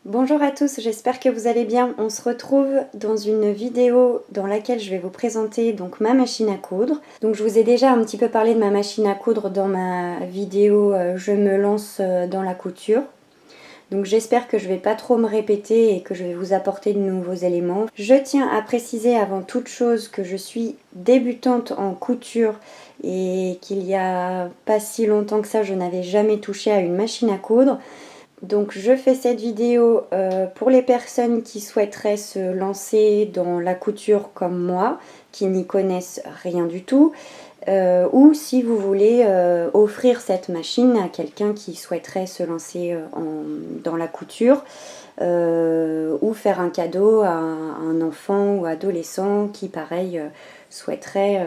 Bonjour à tous, j'espère que vous allez bien. On se retrouve dans une vidéo dans laquelle je vais vous présenter donc ma machine à coudre. Donc je vous ai déjà un petit peu parlé de ma machine à coudre dans ma vidéo Je me lance dans la couture. Donc j'espère que je ne vais pas trop me répéter et que je vais vous apporter de nouveaux éléments. Je tiens à préciser avant toute chose que je suis débutante en couture et qu'il y a pas si longtemps que ça je n'avais jamais touché à une machine à coudre. Donc je fais cette vidéo pour les personnes qui souhaiteraient se lancer dans la couture comme moi, qui n'y connaissent rien du tout, ou si vous voulez offrir cette machine à quelqu'un qui souhaiterait se lancer dans la couture, ou faire un cadeau à un enfant ou adolescent qui pareil souhaiterait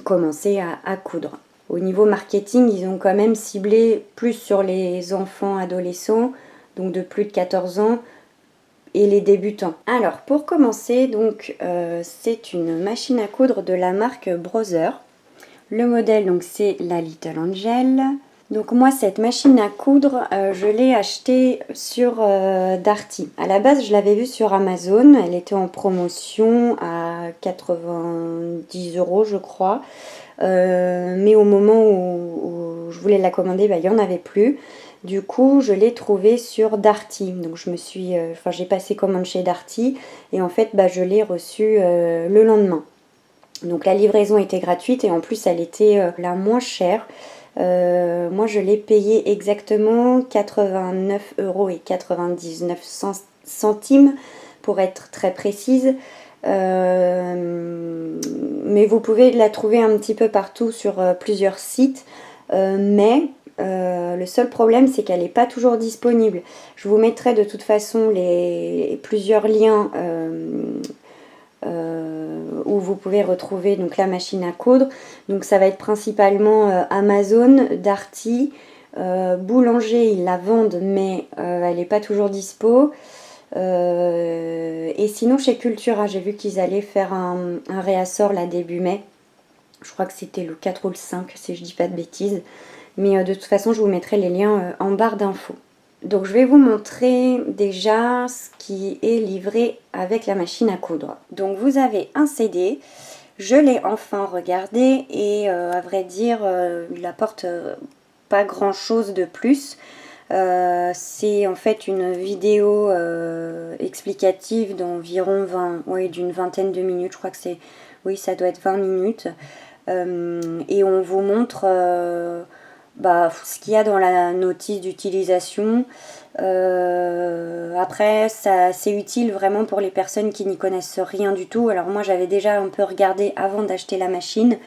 commencer à coudre. Au niveau marketing, ils ont quand même ciblé plus sur les enfants adolescents, donc de plus de 14 ans, et les débutants. Alors pour commencer, donc c'est une machine à coudre de la marque Brother. Le modèle donc c'est la Little Angel. Donc moi cette machine à coudre, je l'ai achetée sur Darty. À la base je l'avais vue sur Amazon, elle était en promotion à 90 € je crois. Mais au moment où je voulais la commander, il n'y en avait plus. Du coup, je l'ai trouvée sur Darty. Donc j'ai passé commande chez Darty et en fait, je l'ai reçue le lendemain. Donc la livraison était gratuite et en plus, elle était la moins chère. Moi, je l'ai payée exactement 89,99 € pour être très précise. Mais vous pouvez la trouver un petit peu partout sur plusieurs sites, mais le seul problème c'est qu'elle n'est pas toujours disponible. Je vous mettrai de toute façon plusieurs liens où vous pouvez retrouver donc la machine à coudre. Donc ça va être principalement Amazon, Darty, Boulanger ils la vendent mais elle n'est pas toujours dispo. Et sinon chez Cultura, j'ai vu qu'ils allaient faire un réassort là début mai. Je crois que c'était le 4 ou le 5 si je dis pas de bêtises. Mais de toute façon je vous mettrai les liens en barre d'infos. Donc je vais vous montrer déjà ce qui est livré avec la machine à coudre. Donc vous avez un CD, je l'ai enfin regardé et à vrai dire il apporte pas grand chose de plus. C'est en fait une vidéo explicative d'environ d'une vingtaine de minutes, je crois que c'est, oui ça doit être 20 minutes. Et on vous montre ce qu'il y a dans la notice d'utilisation. Après c'est utile vraiment pour les personnes qui n'y connaissent rien du tout. Alors moi j'avais déjà un peu regardé avant d'acheter la machine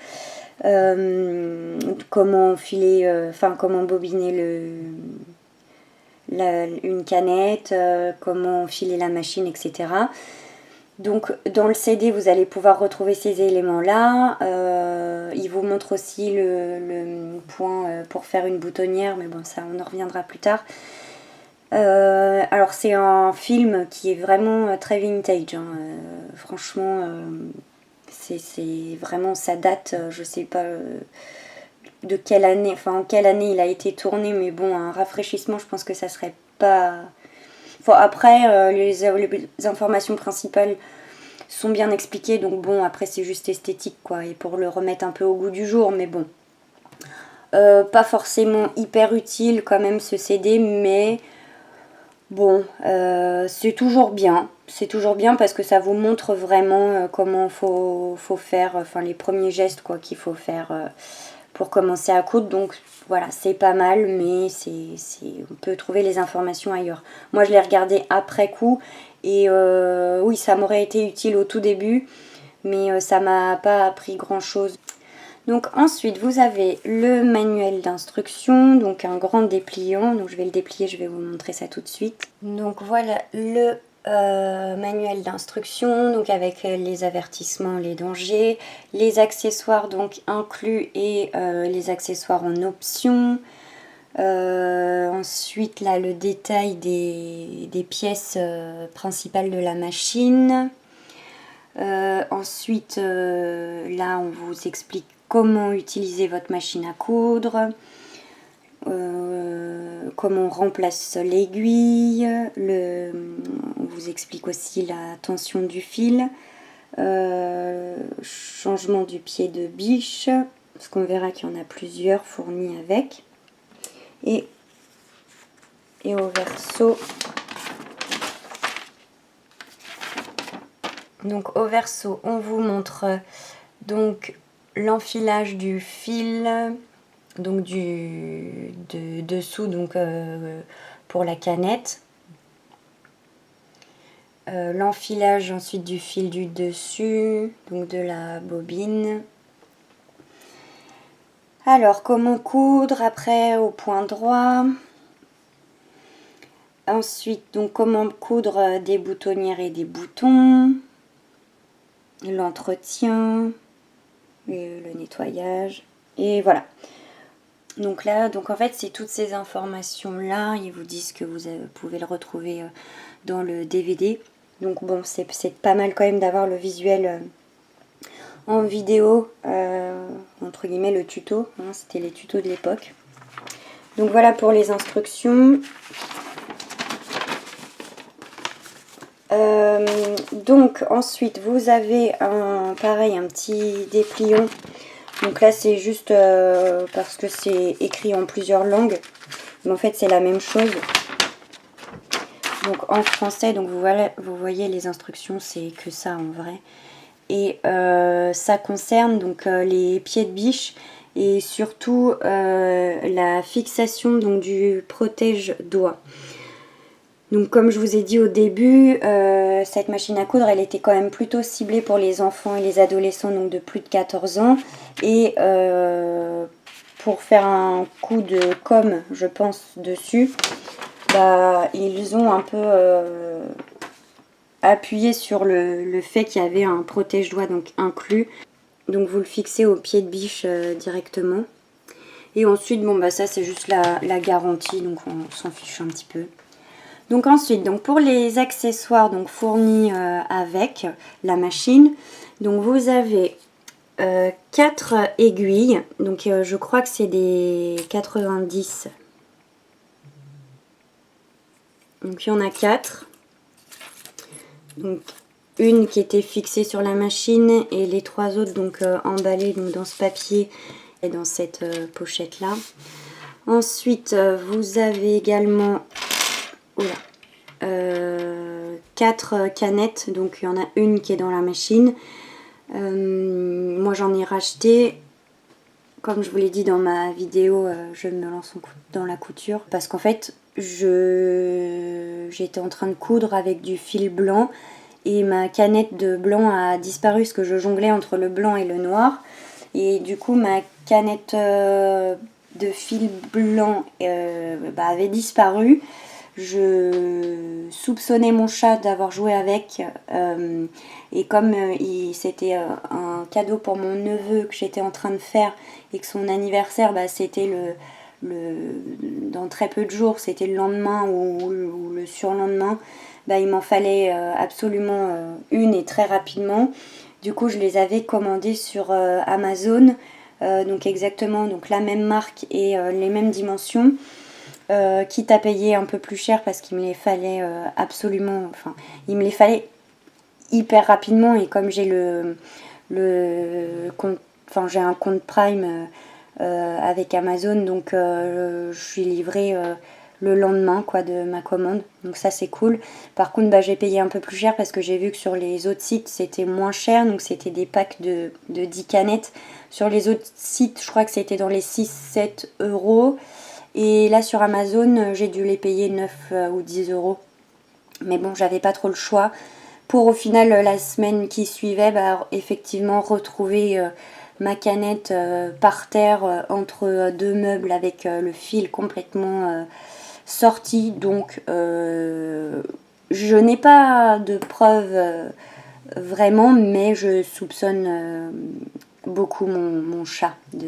comment filer, comment bobiner une canette, comment filer la machine, etc. Donc dans le CD vous allez pouvoir retrouver ces éléments là. Il vous montre aussi le point pour faire une boutonnière, mais bon ça on en reviendra plus tard. Alors c'est un film qui est vraiment très vintage, hein. Franchement c'est vraiment, ça date, je sais pas de quelle année, en quelle année il a été tourné, mais bon, un rafraîchissement je pense que ça serait pas... Après les informations principales sont bien expliquées, donc bon après c'est juste esthétique quoi, et pour le remettre un peu au goût du jour, mais bon. Pas forcément hyper utile quand même ce CD, mais bon, c'est toujours bien. C'est toujours bien parce que ça vous montre vraiment comment faut faire, les premiers gestes quoi qu'il faut faire pour commencer à coudre. Donc voilà, c'est pas mal, mais on peut trouver les informations ailleurs. Moi je l'ai regardé après coup et oui ça m'aurait été utile au tout début, mais ça m'a pas appris grand chose. Donc ensuite vous avez le manuel d'instruction, donc un grand dépliant, donc je vais le déplier, je vais vous montrer ça tout de suite. Donc voilà le manuel d'instruction, donc avec les avertissements, les dangers, les accessoires donc inclus et les accessoires en option. Ensuite là le détail des pièces principales de la machine. Ensuite là on vous explique comment utiliser votre machine à coudre. comment on remplace l'aiguille, on vous explique aussi la tension du fil, changement du pied de biche, parce qu'on verra qu'il y en a plusieurs fournis avec, et au verso. Donc au verso, on vous montre donc l'enfilage du fil, donc dessous, donc pour la canette. L'enfilage ensuite du fil du dessus, donc de la bobine. Alors comment coudre après au point droit. Ensuite, donc comment coudre des boutonnières et des boutons. L'entretien, le nettoyage, et voilà. Donc là, en fait, c'est toutes ces informations-là. Ils vous disent que vous pouvez le retrouver dans le DVD. Donc bon, c'est pas mal quand même d'avoir le visuel en vidéo, entre guillemets le tuto. Hein, c'était les tutos de l'époque. Donc voilà pour les instructions. Donc ensuite vous avez un petit dépliant. Donc là c'est juste parce que c'est écrit en plusieurs langues, mais en fait c'est la même chose. Donc en français, donc vous voyez les instructions, c'est que ça en vrai. Et ça concerne donc les pieds de biche et surtout la fixation donc du protège-doigt. Donc comme je vous ai dit au début, cette machine à coudre, elle était quand même plutôt ciblée pour les enfants et les adolescents donc de plus de 14 ans. Et pour faire un coup de com, je pense, dessus, bah, ils ont un peu appuyé sur le fait qu'il y avait un protège-doigt donc inclus. Donc vous le fixez au pied de biche directement. Et ensuite, bon bah ça c'est juste la garantie, donc on s'en fiche un petit peu. Donc ensuite, donc pour les accessoires donc fournis avec la machine, donc vous avez 4 aiguilles, donc je crois que c'est des 90. Donc il y en a 4. Donc une qui était fixée sur la machine et les 3 autres donc emballées donc, dans ce papier et dans cette pochette là. Ensuite vous avez également 4 canettes, donc il y en a une qui est dans la machine. Moi j'en ai racheté, comme je vous l'ai dit dans ma vidéo, je me lance dans la couture, parce qu'en fait j'étais en train de coudre avec du fil blanc et ma canette de blanc a disparu parce que je jonglais entre le blanc et le noir, et du coup ma canette de fil blanc avait disparu. Je soupçonnais mon chat d'avoir joué avec, et comme c'était un cadeau pour mon neveu que j'étais en train de faire et que son anniversaire c'était dans très peu de jours, c'était le lendemain ou le surlendemain, il m'en fallait absolument une, et très rapidement. Du coup je les avais commandées sur Amazon, donc exactement donc la même marque et les mêmes dimensions. Quitte à payer un peu plus cher parce qu'il me les fallait absolument, enfin il me les fallait hyper rapidement, et comme j'ai j'ai un compte Prime avec Amazon, donc je suis livrée le lendemain quoi de ma commande, donc ça c'est cool. Par contre j'ai payé un peu plus cher parce que j'ai vu que sur les autres sites c'était moins cher, donc c'était des packs de 10 canettes. Sur les autres sites je crois que c'était dans les 6-7 euros. Et là sur Amazon, j'ai dû les payer 9 ou 10 euros. Mais bon, j'avais pas trop le choix. Pour au final, la semaine qui suivait, effectivement retrouver ma canette par terre entre 2 meubles avec le fil complètement sorti. Donc, je n'ai pas de preuves vraiment, mais je soupçonne beaucoup mon chat de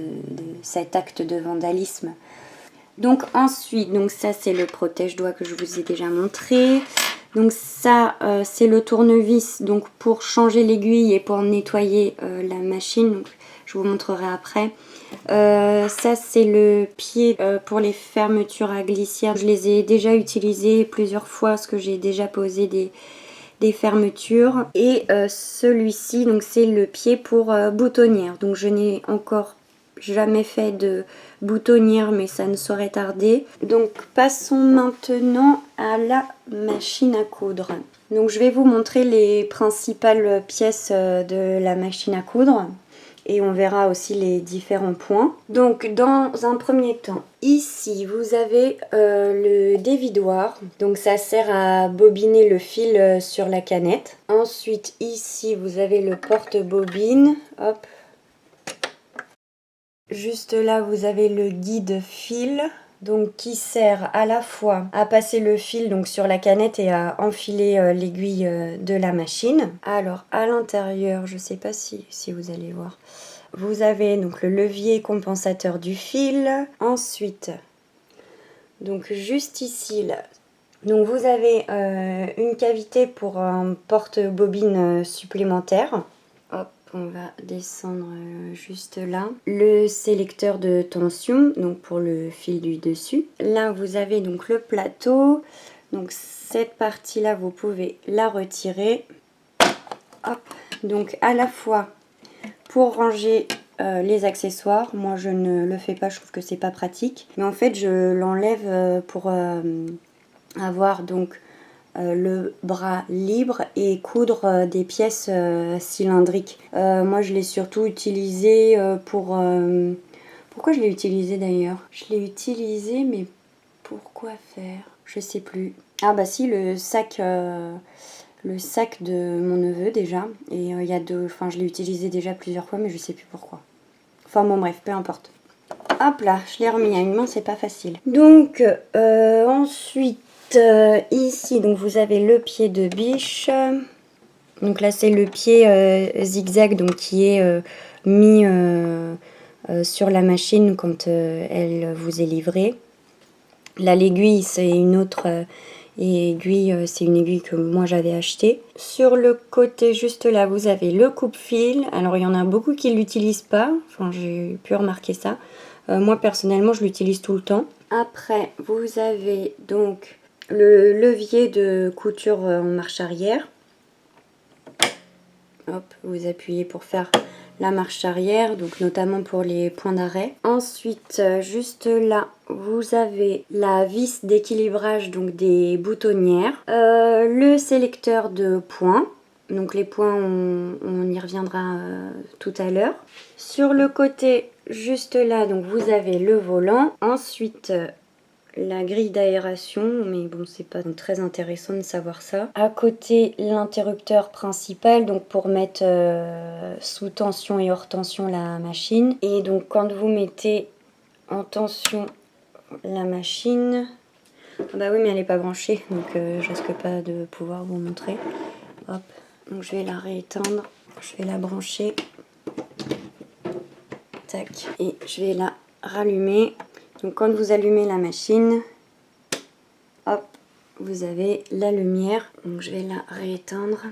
cet acte de vandalisme. Donc ensuite, donc ça c'est le protège-doigt que je vous ai déjà montré. Donc ça c'est le tournevis donc pour changer l'aiguille et pour nettoyer la machine. Donc, je vous montrerai après. Ça c'est le pied pour les fermetures à glissière. Je les ai déjà utilisés plusieurs fois parce que j'ai déjà posé des fermetures. Et celui-ci, donc c'est le pied pour boutonnière. Donc je n'ai encore jamais fait de boutonnière, mais ça ne saurait tarder. Donc passons maintenant à la machine à coudre. Donc je vais vous montrer les principales pièces de la machine à coudre. Et on verra aussi les différents points. Donc dans un premier temps, ici vous avez le dévidoir. Donc ça sert à bobiner le fil sur la canette. Ensuite ici vous avez le porte-bobine. Hop. Juste là vous avez le guide fil. Donc qui sert à la fois à passer le fil donc sur la canette et à enfiler l'aiguille de la machine. Alors à l'intérieur, je ne sais pas si vous allez voir. Vous avez donc le levier compensateur du fil. Ensuite, donc juste ici, là, donc vous avez une cavité pour un porte-bobine supplémentaire. Hop, on va descendre juste là. Le sélecteur de tension, donc pour le fil du dessus. Là, vous avez donc le plateau. Donc cette partie-là, vous pouvez la retirer. Hop, donc à la fois pour ranger les accessoires, moi je ne le fais pas, je trouve que c'est pas pratique. Mais en fait je l'enlève pour avoir donc le bras libre et coudre des pièces cylindriques. Moi je l'ai surtout utilisé pour... pourquoi je l'ai utilisé d'ailleurs? Je l'ai utilisé mais pourquoi faire? Je sais plus. Ah bah si, le sac de mon neveu déjà. Et il y a je l'ai utilisé déjà plusieurs fois mais je sais plus pourquoi. Enfin bon bref, peu importe. Hop là, je l'ai remis à une main, c'est pas facile. Donc ensuite ici donc vous avez le pied de biche. Donc là c'est le pied zigzag donc qui est mis sur la machine quand elle vous est livrée. Là l'aiguille c'est une autre aiguille, c'est une aiguille que moi j'avais achetée. Sur le côté juste là vous avez le coupe-fil. Alors il y en a beaucoup qui ne l'utilisent pas, enfin j'ai pu remarquer ça. Moi personnellement je l'utilise tout le temps. Après vous avez donc le levier de couture en marche arrière. Hop, vous appuyez pour faire la marche arrière, donc notamment pour les points d'arrêt. Ensuite, juste là, vous avez la vis d'équilibrage donc des boutonnières, le sélecteur de points. Donc les points, on y reviendra tout à l'heure. Sur le côté, juste là, donc vous avez le volant. Ensuite, la grille d'aération, mais bon c'est pas très intéressant de savoir ça. À côté l'interrupteur principal, donc pour mettre sous tension et hors tension la machine. Et donc quand vous mettez en tension la machine, ah bah oui mais elle n'est pas branchée, donc je risque pas de pouvoir vous montrer. Hop, donc je vais la rééteindre, je vais la brancher, tac, et je vais la rallumer. Donc quand vous allumez la machine, hop, vous avez la lumière. Donc je vais la rééteindre.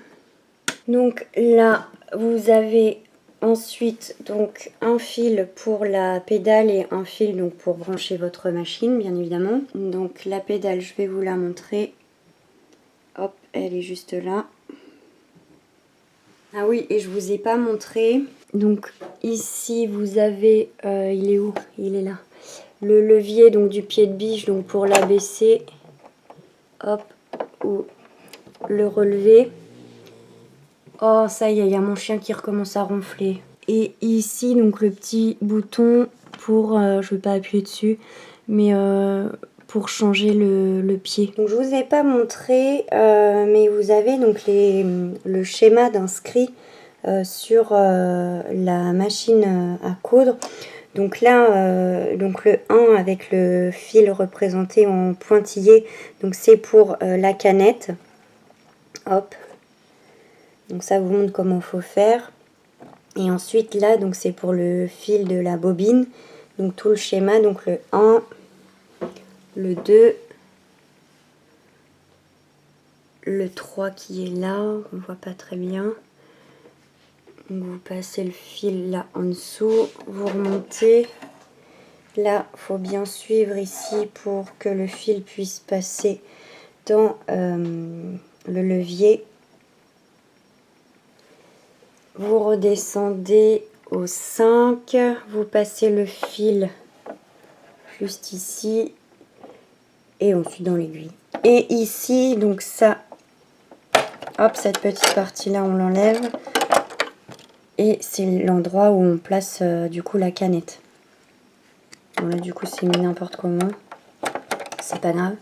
Donc là, vous avez ensuite donc un fil pour la pédale et un fil donc pour brancher votre machine, bien évidemment. Donc la pédale, je vais vous la montrer. Hop, elle est juste là. Ah oui, et je vous ai pas montré. Donc ici, vous avez, il est où? Il est là. Le levier donc du pied de biche donc pour l'abaisser, hop, ou le relever. Oh ça y est, il y a mon chien qui recommence à ronfler. Et ici donc le petit bouton pour, je vais pas appuyer dessus, mais pour changer le pied. Donc je vous ai pas montré, mais vous avez donc le schéma d'inscrit sur la machine à coudre. Donc là, donc le 1 avec le fil représenté en pointillé, donc c'est pour la canette. Hop. Donc ça vous montre comment il faut faire. Et ensuite là, donc c'est pour le fil de la bobine. Donc tout le schéma, donc le 1, le 2, le 3 qui est là, on voit pas très bien. Donc vous passez le fil là en dessous, vous remontez. Là, il faut bien suivre ici pour que le fil puisse passer dans le levier. Vous redescendez au 5, vous passez le fil juste ici et ensuite dans l'aiguille. Et ici, donc ça, hop, cette petite partie-là, on l'enlève. Et c'est l'endroit où on place du coup la canette. Bon là du coup c'est mis n'importe comment, c'est pas grave.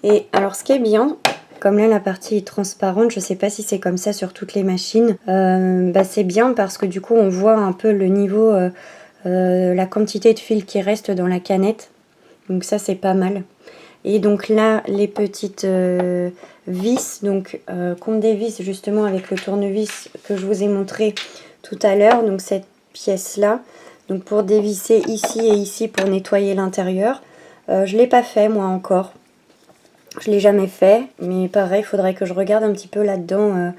Et alors ce qui est bien, comme là la partie est transparente, je sais pas si c'est comme ça sur toutes les machines, c'est bien parce que du coup on voit un peu le niveau, la quantité de fil qui reste dans la canette. Donc ça c'est pas mal. Et donc là les petites vis, donc qu'on dévisse justement avec le tournevis que je vous ai montré tout à l'heure, donc cette pièce là. Donc pour dévisser ici et ici pour nettoyer l'intérieur. Je ne l'ai pas fait moi encore. Je ne l'ai jamais fait. Mais pareil, il faudrait que je regarde un petit peu là-dedans.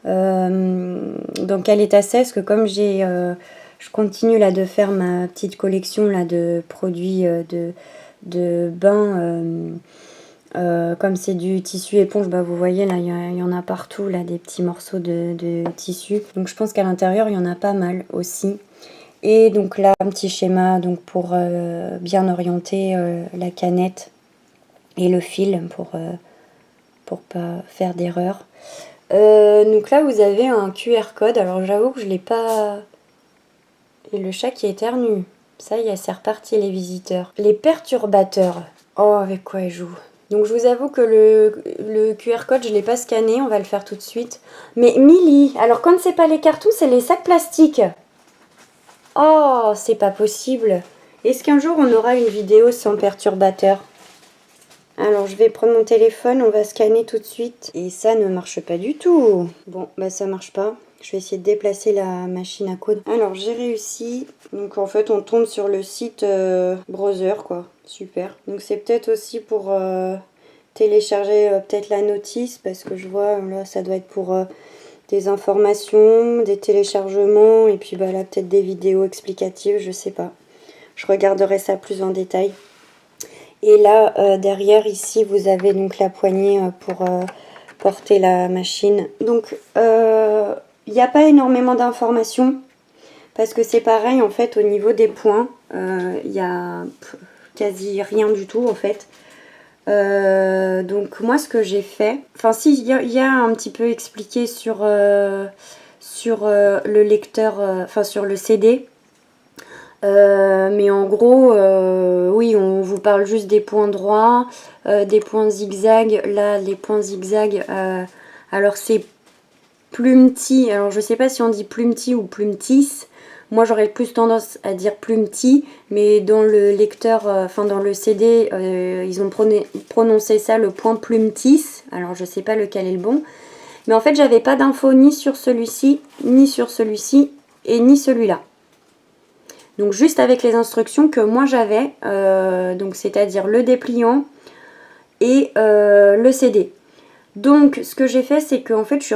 Dans quel état c'est. Parce que comme je continue là de faire ma petite collection là de produits de bain. Comme c'est du tissu éponge, bah vous voyez là, il y en a partout là, des petits morceaux de tissu. Donc je pense qu'à l'intérieur, il y en a pas mal aussi. Et donc là, un petit schéma donc pour bien orienter la canette et le fil pour pas faire d'erreur. Donc là, vous avez un QR code. Alors j'avoue que je l'ai pas... Et le chat qui éternue. Ça y est, c'est reparti les visiteurs. Les perturbateurs. Oh, avec quoi ils jouent. Donc je vous avoue que le QR code, je ne l'ai pas scanné. On va le faire tout de suite. Mais Milly, alors quand c'est pas les cartons, c'est les sacs plastiques. Oh, c'est pas possible. Est-ce qu'un jour on aura une vidéo sans perturbateur? Alors je vais prendre mon téléphone, on va scanner tout de suite. Et ça ne marche pas du tout. Bon, bah ça marche pas. Je vais essayer de déplacer la machine à coudre. Alors j'ai réussi. Donc en fait on tombe sur le site browser quoi. Super. Donc c'est peut-être aussi pour télécharger peut-être la notice. Parce que je vois là ça doit être pour... des informations, des téléchargements et puis bah là peut-être des vidéos explicatives, je sais pas. Je regarderai ça plus en détail. Et là derrière ici vous avez donc la poignée pour porter la machine. Donc il n'y a pas énormément d'informations parce que c'est pareil en fait au niveau des points. Il y a quasi rien du tout en fait. Donc moi ce que j'ai fait, enfin si il y a un petit peu expliqué sur le lecteur, enfin sur le CD, mais en gros oui on vous parle juste des points droits, des points zigzag. Là les points zigzag, alors c'est Plumty, alors je sais pas si on dit Plumty ou Plumtis. Moi j'aurais plus tendance à dire Plumty, mais dans le lecteur, enfin dans le CD, ils ont prononcé ça le point Plumtis. Alors je sais pas lequel est le bon. Mais en fait j'avais pas d'infos ni sur celui-ci, ni sur celui-ci, et ni celui-là. Donc juste avec les instructions que moi j'avais, donc c'est-à-dire le dépliant et le CD. Donc ce que j'ai fait c'est que en fait je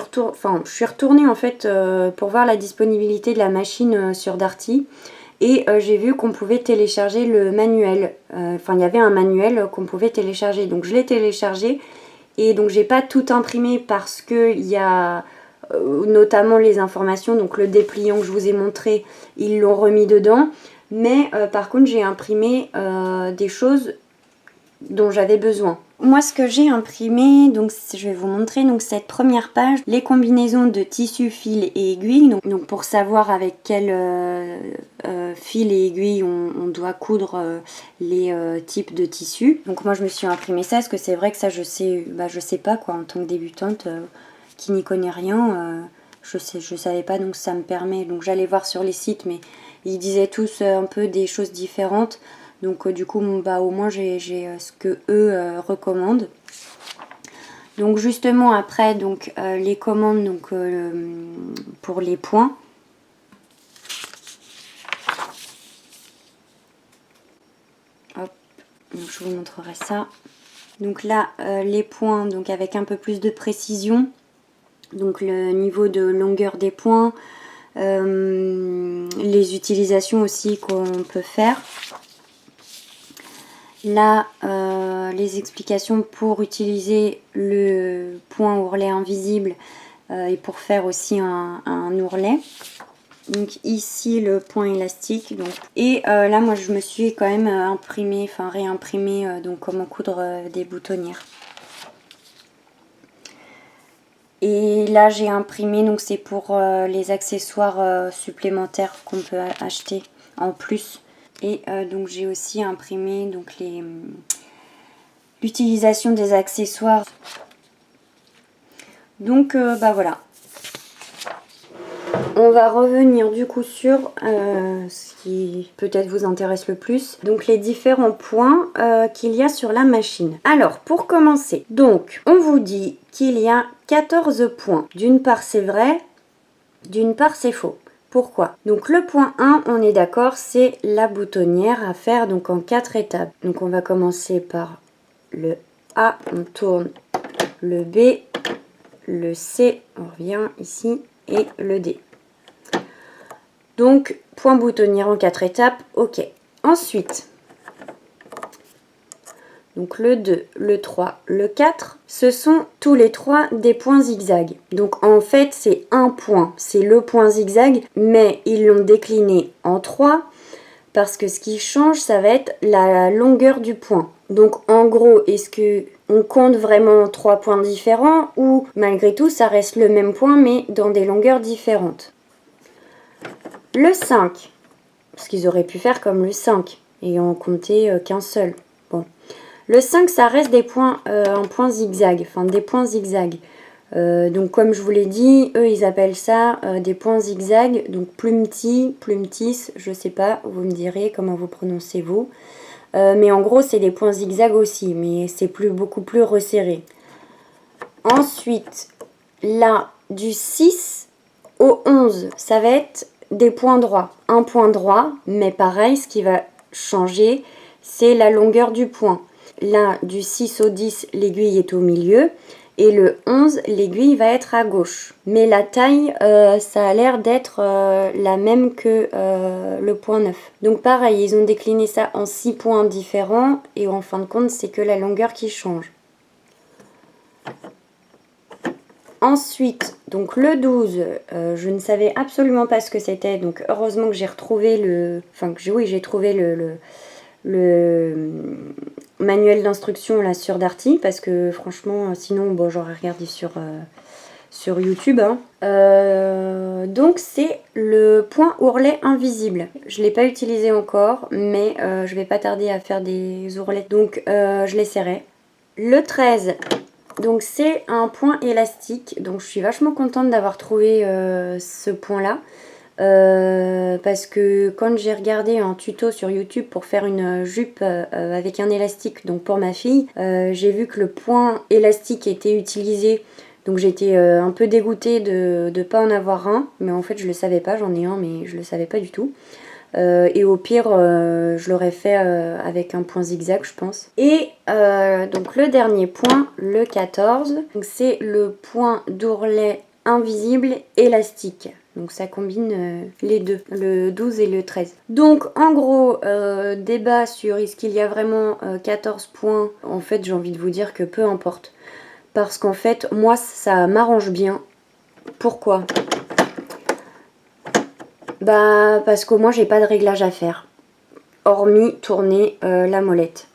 suis retournée en fait pour voir la disponibilité de la machine sur Darty et j'ai vu qu'on pouvait télécharger le manuel. Enfin il y avait un manuel qu'on pouvait télécharger, donc je l'ai téléchargé et donc j'ai pas tout imprimé parce que il y a notamment les informations, donc le dépliant que je vous ai montré, ils l'ont remis dedans, mais par contre j'ai imprimé des choses dont j'avais besoin. Moi ce que j'ai imprimé, donc je vais vous montrer donc cette première page, les combinaisons de tissu, fil et aiguille, donc pour savoir avec quel fil et aiguille on doit coudre les types de tissus. Donc moi je me suis imprimé ça parce que c'est vrai que ça je sais pas quoi en tant que débutante qui n'y connaît rien, je savais pas, donc ça me permet, donc j'allais voir sur les sites mais ils disaient tous un peu des choses différentes. Donc du coup bah, au moins j'ai ce que eux recommandent. Donc justement après donc les commandes donc, pour les points. Hop, donc je vous montrerai ça. Donc là les points donc avec un peu plus de précision. Donc le niveau de longueur des points, les utilisations aussi qu'on peut faire. Là, les explications pour utiliser le point ourlet invisible et pour faire aussi un ourlet. Donc ici le point élastique. Donc. Et là moi je me suis quand même réimprimé donc comment coudre des boutonnières. Et là j'ai imprimé, donc c'est pour les accessoires supplémentaires qu'on peut acheter en plus. Et donc j'ai aussi imprimé donc l'utilisation des accessoires. Donc bah voilà. On va revenir du coup sur ce qui peut-être vous intéresse le plus, donc les différents points qu'il y a sur la machine. Alors pour commencer, donc on vous dit qu'il y a 14 points. D'une part c'est vrai, d'une part c'est faux. Pourquoi? Donc le point 1, on est d'accord, c'est la boutonnière à faire donc en 4 étapes. Donc on va commencer par le A, on tourne le B, le C, on revient ici, et le D. Donc, point boutonnière en 4 étapes, ok. Ensuite, donc le 2, le 3, le 4, ce sont tous les 3 des points zigzag. Donc en fait, c'est un point, c'est le point zigzag, mais ils l'ont décliné en 3 parce que ce qui change, ça va être la longueur du point. Donc en gros, est-ce que on compte vraiment 3 points différents ou malgré tout, ça reste le même point mais dans des longueurs différentes? Le 5, parce qu'ils auraient pu faire comme le 5 et en compter qu'un seul. Bon. Le 5, ça reste des points en points zigzag, enfin des points zigzag. Donc comme je vous l'ai dit, eux ils appellent ça des points zigzag, donc plumtis, je sais pas, vous me direz comment vous prononcez vous. Mais en gros c'est des points zigzag aussi, mais c'est beaucoup plus resserré. Ensuite, là, du 6 au 11, ça va être des points droits. Un point droit, mais pareil, ce qui va changer, c'est la longueur du point. Là, du 6 au 10, l'aiguille est au milieu. Et le 11, l'aiguille va être à gauche. Mais la taille, ça a l'air d'être la même que le point 9. Donc pareil, ils ont décliné ça en 6 points différents. Et en fin de compte, c'est que la longueur qui change. Ensuite, donc le 12, je ne savais absolument pas ce que c'était. Donc heureusement que j'ai retrouvé j'ai trouvé le manuel d'instruction là sur Darty, parce que franchement sinon bon, j'aurais regardé sur YouTube. Hein. Donc c'est le point ourlet invisible. Je ne l'ai pas utilisé encore, mais je vais pas tarder à faire des ourlets, donc je l'essaierai. Le 13, donc c'est un point élastique, donc je suis vachement contente d'avoir trouvé ce point là. Parce que quand j'ai regardé un tuto sur YouTube pour faire une jupe avec un élastique, donc pour ma fille, j'ai vu que le point élastique était utilisé, donc j'étais un peu dégoûtée de ne pas en avoir un, mais en fait je le savais pas, j'en ai un mais je le savais pas du tout. Et au pire je l'aurais fait avec un point zigzag je pense. Et donc le dernier point, le 14, c'est le point d'ourlet invisible élastique. Donc ça combine les deux, le 12 et le 13. Donc en gros, débat sur est-ce qu'il y a vraiment 14 points. En fait j'ai envie de vous dire que peu importe. Parce qu'en fait moi ça m'arrange bien. Pourquoi ? Bah parce qu'au moins j'ai pas de réglage à faire. Hormis tourner la molette.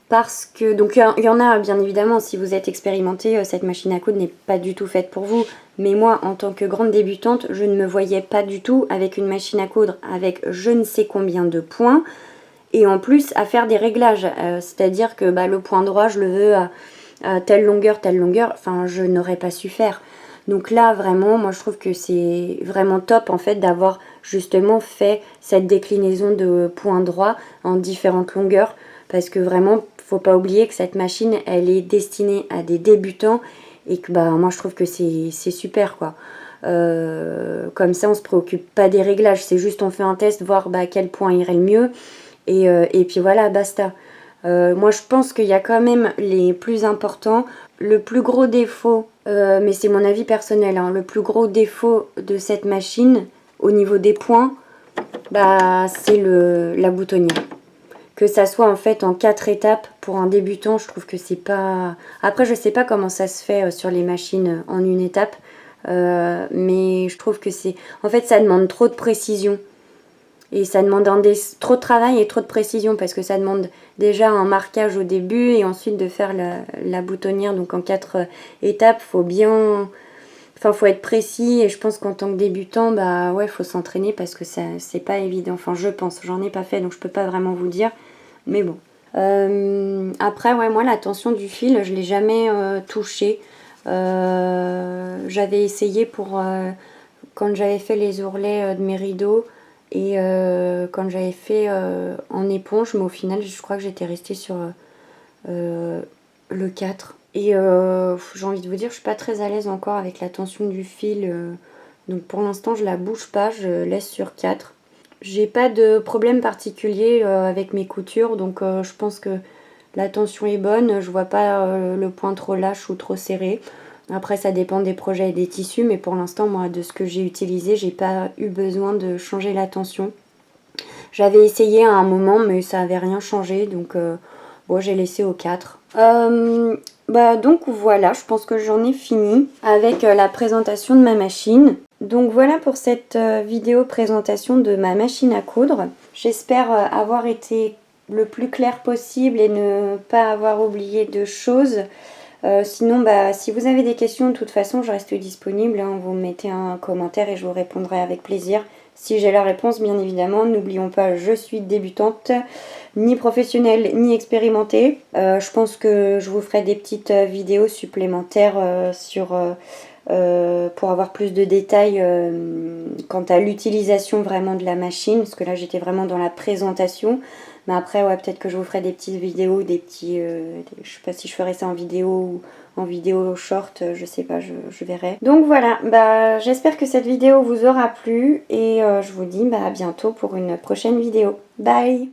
Parce que, donc il y en a bien évidemment, si vous êtes expérimenté, cette machine à coudre n'est pas du tout faite pour vous. Mais moi, en tant que grande débutante, je ne me voyais pas du tout avec une machine à coudre avec je ne sais combien de points. Et en plus, à faire des réglages. C'est-à-dire que le point droit, je le veux à telle longueur, enfin je n'aurais pas su faire. Donc là, vraiment, moi je trouve que c'est vraiment top en fait d'avoir justement fait cette déclinaison de points droits en différentes longueurs. Parce que vraiment, faut pas oublier que cette machine, elle est destinée à des débutants et que moi je trouve que c'est super quoi. Comme ça, on se préoccupe pas des réglages, c'est juste on fait un test, voir à quel point irait le mieux et puis voilà, basta. Moi je pense qu'il y a quand même les plus importants. Le plus gros défaut, mais c'est mon avis personnel, hein, le plus gros défaut de cette machine, au niveau des points, bah, c'est la boutonnière. Que ça soit en fait en 4 étapes pour un débutant, je trouve que c'est pas... Après, je sais pas comment ça se fait sur les machines en une étape, mais je trouve que c'est... En fait, ça demande trop de précision. Et ça demande trop de travail et trop de précision parce que ça demande déjà un marquage au début et ensuite de faire la boutonnière. Donc en 4 étapes, faut bien... Enfin, faut être précis et je pense qu'en tant que débutant, bah ouais, faut s'entraîner parce que c'est pas évident. Enfin, je pense, j'en ai pas fait donc je peux pas vraiment vous dire. Mais bon. Après, ouais, moi, la tension du fil, je l'ai jamais touchée. J'avais essayé pour quand j'avais fait les ourlets de mes rideaux et quand j'avais fait en éponge, mais au final, je crois que j'étais restée sur le 4. Et j'ai envie de vous dire, je suis pas très à l'aise encore avec la tension du fil. Donc pour l'instant, je la bouge pas, je laisse sur 4. J'ai pas de problème particulier avec mes coutures, donc je pense que la tension est bonne. Je vois pas le point trop lâche ou trop serré. Après, ça dépend des projets et des tissus, mais pour l'instant, moi, de ce que j'ai utilisé, j'ai pas eu besoin de changer la tension. J'avais essayé à un moment, mais ça avait rien changé, donc bon, j'ai laissé au 4. Bah donc voilà, je pense que j'en ai fini avec la présentation de ma machine. Donc voilà pour cette vidéo présentation de ma machine à coudre. J'espère avoir été le plus clair possible et ne pas avoir oublié de choses. Sinon, bah, si vous avez des questions, de toute façon, je reste disponible. Hein. Vous me mettez un commentaire et je vous répondrai avec plaisir. Si j'ai la réponse, bien évidemment, n'oublions pas, je suis débutante, ni professionnelle, ni expérimentée. Je pense que je vous ferai des petites vidéos supplémentaires pour avoir plus de détails quant à l'utilisation vraiment de la machine, parce que là, j'étais vraiment dans la présentation. Mais après, ouais, peut-être que je vous ferai des petites vidéos, je sais pas si je ferai ça en vidéo ou en vidéo short, je sais pas, je verrai. Donc voilà, bah, j'espère que cette vidéo vous aura plu et je vous dis bah, à bientôt pour une prochaine vidéo. Bye!